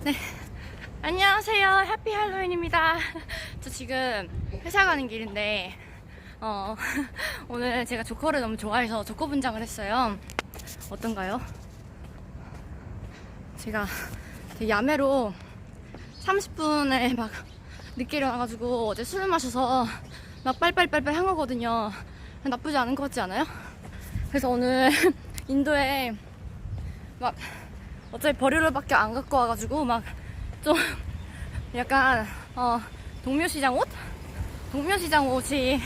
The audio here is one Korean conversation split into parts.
네, 안녕하세요. 해피 할로윈입니다. 저 지금 회사 가는 길인데 오늘 제가 조커를 너무 좋아해서 조커 분장을 했어요. 어떤가요? 제가 되게 야매로 30분에 막 늦게 일어나가지고 어제 술을 마셔서 막 빨빨빨빨 한 거거든요. 나쁘지 않은 것 같지 않아요? 그래서 오늘 인도에 막 어차피 버류를밖에 안 갖고 와가지고 막 좀 약간 동묘시장 옷? 동묘시장 옷이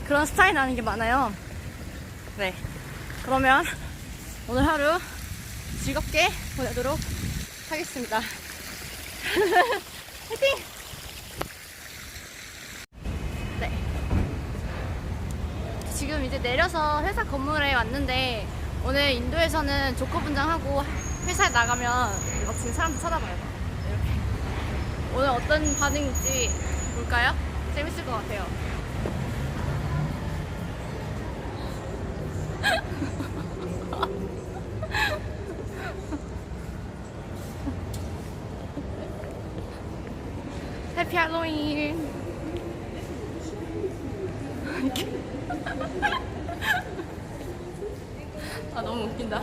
그런 스타일 나는 게 많아요. 네, 그러면 오늘 하루 즐겁게 보내도록 하겠습니다. 화이팅! 네, 지금 이제 내려서 회사 건물에 왔는데 오늘 인도에서는 조커 분장하고 회사에 나가면 막 지금 사람들 쳐다봐요. 이렇게 오늘 어떤 반응일지 볼까요? 재밌을 것 같아요. 해피 할로윈. 아, 너무 웃긴다.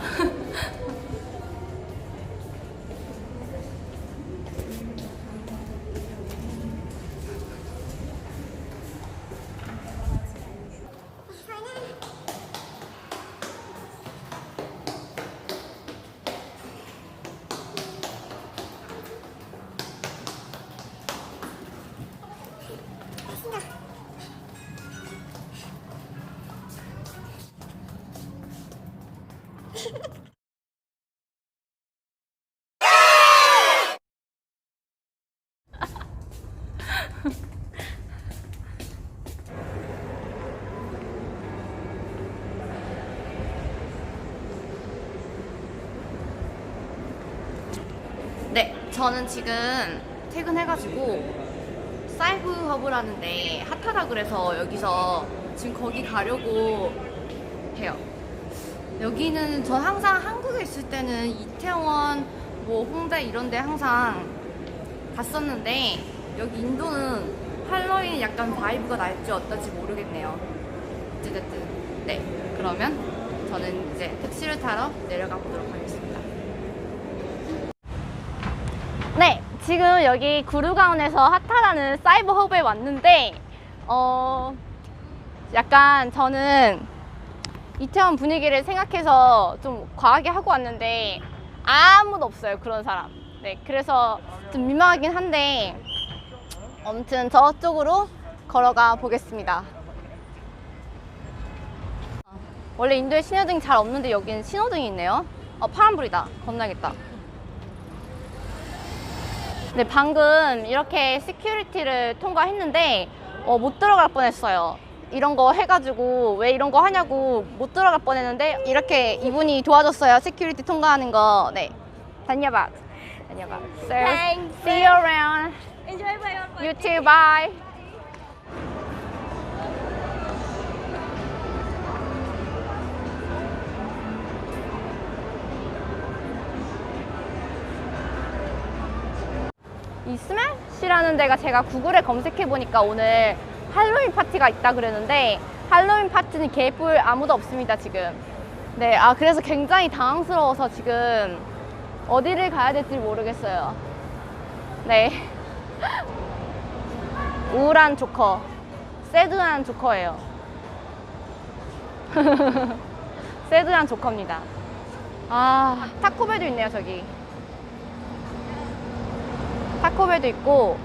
네, 저는 지금 퇴근해가지고 사이브 허브라는데 핫하다 그래서 여기서 지금 거기 가려고 해요. 여기는 전 항상 한국에 있을 때는 이태원, 뭐 홍대 이런 데 항상 갔었는데 여기 인도는 할로윈 약간 바이브가 날지 어떨지 모르겠네요. 어쨌든 네, 그러면 저는 이제 택시를 타러 내려가 보도록 하겠습니다. 네, 지금 여기 구루가온에서 핫하다는 사이버 허브에 왔는데 약간 저는 이태원 분위기를 생각해서 좀 과하게 하고 왔는데 아무도 없어요, 그런 사람. 네, 그래서 좀 민망하긴 한데 아무튼 저쪽으로 걸어가 보겠습니다. 원래 인도에 신호등이 잘 없는데 여기는 신호등이 있네요. 파란불이다. 건너야겠다. 네, 방금 이렇게 시큐리티를 통과했는데 못 들어갈 뻔했어요. 이런 거 해가지고 왜 이런 거 하냐고 못 들어갈 뻔했는데 이렇게 이분이 도와줬어요. 시큐리티 통과하는 거. 네, 다녀봐. So, Thanks. see you around. Enjoy my own You too. Bye. 이 스매시라는 데가 제가 구글에 검색해보니까 오늘 할로윈 파티가 있다 그랬는데 할로윈 파티는 개뿔 아무도 없습니다, 지금. 네, 그래서 굉장히 당황스러워서 지금 어디를 가야 될지 모르겠어요. 네. 우울한 조커. 새드한 조커예요. 새드한 조커입니다. 타코벨도 있네요, 저기. 타코벨도 있고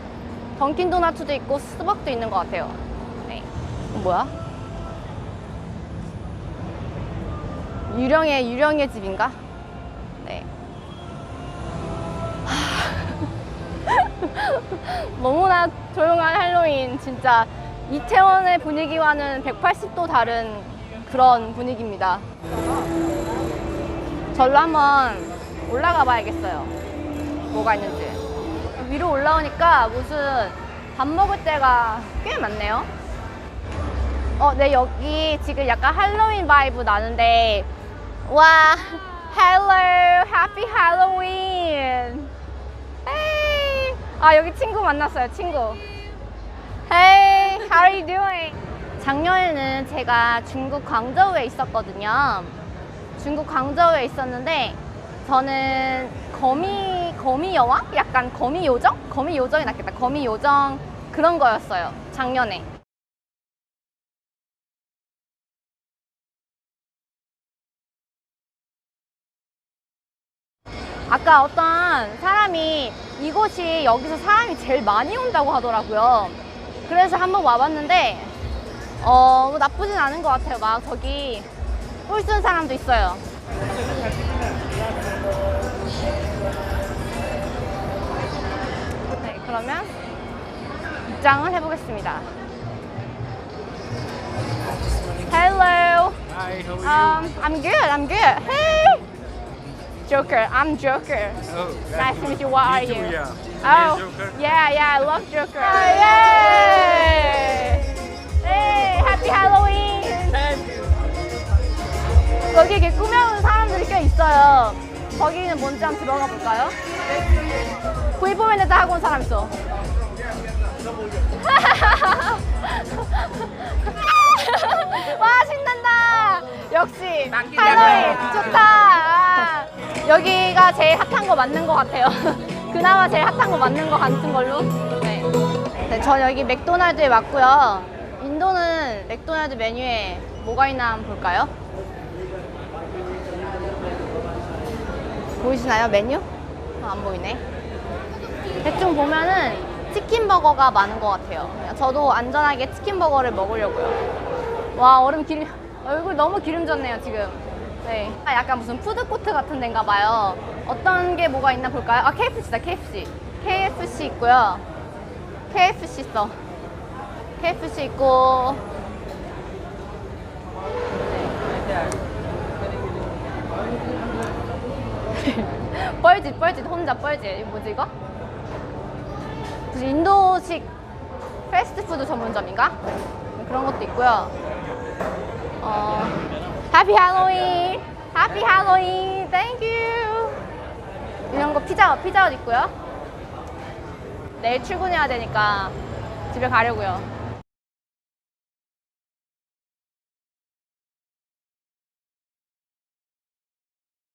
던킨도나츠도 있고 스벅도 있는 것 같아요. 네. 뭐야? 유령의 집인가? 네. 너무나 조용한 할로윈. 진짜 이태원의 분위기와는 180도 다른 그런 분위기입니다. 절로 한번 올라가 봐야겠어요. 뭐가 있는지. 위로 올라오니까 무슨 밥 먹을 때가 꽤 많네요. 네, 여기 지금 약간 할로윈 바이브 나는데 와, hello, happy Halloween. 아, 여기 친구 만났어요, 친구. Hey, how are you doing? 작년에는 제가 중국 광저우에 있었거든요. 중국 광저우에 있었는데 저는 거미 여왕? 약간 거미 요정? 거미 요정이 낫겠다. 거미 요정 그런 거였어요, 작년에. 아까 어떤 사람이 이곳이 여기서 사람이 제일 많이 온다고 하더라고요. 그래서 한번 와봤는데 뭐 나쁘진 않은 것 같아요. 막 저기 뿔 쓴 사람도 있어요. 네, 그러면 입장을 해보겠습니다. Hello. Hi, how are you? I'm good. I'm good. Hey. Joker. I'm Joker. Oh, Nice to meet you. What are Me too, you? yeah. Oh, Me, Joker. yeah. I love Joker. Oh, yay! Hey, happy Halloween. 여기 이렇게 꾸며놓은 사람들이 꽤 있어요. 거기는 뭔지 한번 들어가 볼까요? V4맨에다 하고 온 사람 있어. 와, 신난다. 역시 할로윈 좋다. 아, 여기가 제일 핫한 거 맞는 것 같아요. 그나마 제일 핫한 거 맞는 거 같은 걸로. 네. 네, 저 여기 맥도날드에 왔고요. 인도는 맥도날드 메뉴에 뭐가 있나 한번 볼까요? 보이시나요, 메뉴? 안 보이네. 대충 보면은 치킨 버거가 많은 것 같아요. 저도 안전하게 치킨 버거를 먹으려고요. 와, 얼굴 너무 기름졌네요, 지금. 네. 약간 무슨 푸드코트 같은 데인가 봐요. 어떤 게 뭐가 있나 볼까요? 아, KFC다, KFC. KFC 있고요. KFC 있어. KFC 있고. 뻘짓 혼자 뻘짓. 이거 뭐지 이거? 무슨 인도식 패스트푸드 전문점인가? 그런 것도 있고요. 해피 할로윈. 해피 할로윈. 땡큐. 이런 거 피자헛 있고요. 내일 출근해야 되니까 집에 가려고요.